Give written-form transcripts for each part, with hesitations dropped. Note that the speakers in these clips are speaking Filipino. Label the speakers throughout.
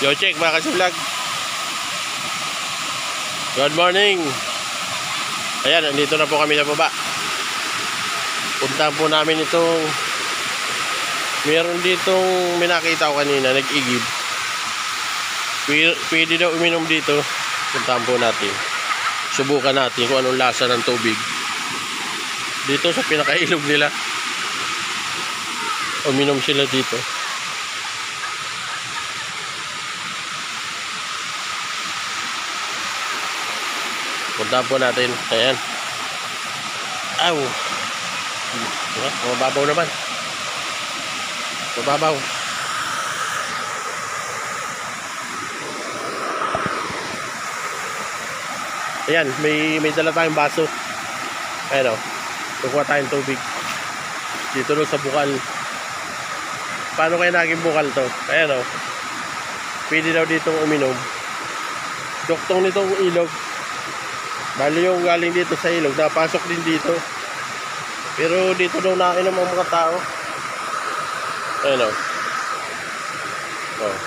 Speaker 1: Yo, check mga kasi-vlog. Good morning. Ayan, nandito na po kami sa baba. Puntahan po namin itong meron ditong may nakita ko kanina, nag-igib. Pwede daw uminom dito. Puntahan po natin. Subukan natin kung anong lasa ng tubig dito sa pinakailog nila. Uminom sila dito. Punta po natin. Ayan. Aw. Mababaw naman. Mababaw. Ayan. May dala tayong baso. Ayan o. Kukuha tayong tubig. Dito no sa bukal. Paano kaya naging bukal to? Ayan o. Pwede daw ditong uminom. Duktong nitong ilog. Bali yung galing dito sa ilog, napasok din dito. Pero dito daw nainom ang mga tao. Ayun o. Oh.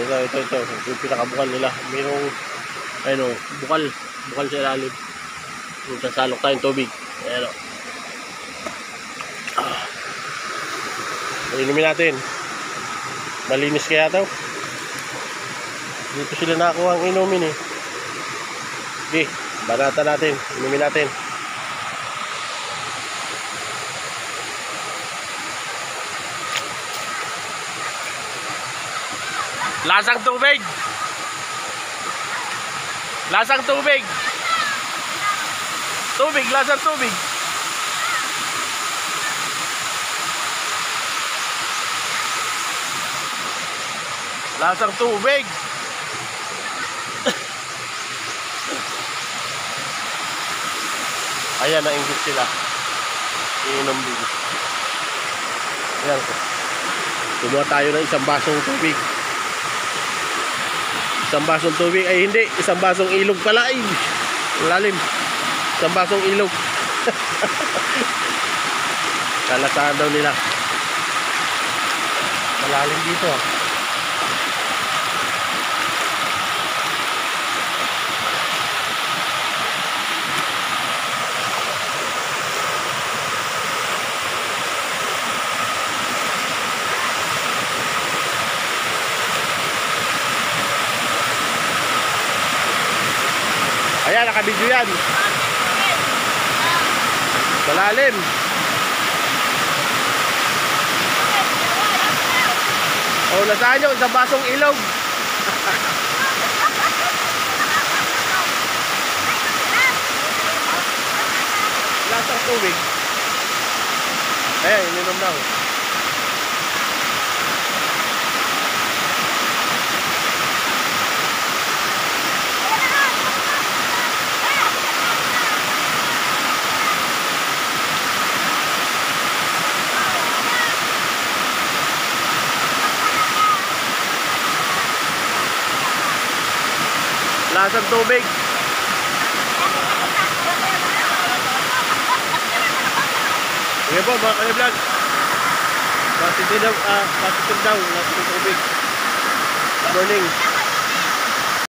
Speaker 1: Ito. Yung pinakabukal nila. Mayroong, ayun o, bukal sa ilalim. Yung sasalok tayong tubig. Ayun o. Inumin natin. Malinis kaya ito. Dito sila nakakuha ang inumin eh. Okay, banata natin, inumin natin. Lasang tubig. Lasang tubig. Tubig, lasang tubig. Lasang tubig. Ayan, nainggit sila. Iinom din. Ayan. Kumuha tayo ng isang basong tubig. Isang basong tubig. Ay hindi, isang basong ilog pala. Ay, lalim. Isang basong ilog. Kalasaan daw nila. Malalim dito. Ayan, nakabidyo yan. Malalim. O, nasaan nyo? Isang basong ilog. Lasang tubig. Ayan, ininom na. Lasang tubig. Sige po mga ka-vlog. Positive daw lasang tubig. Good morning.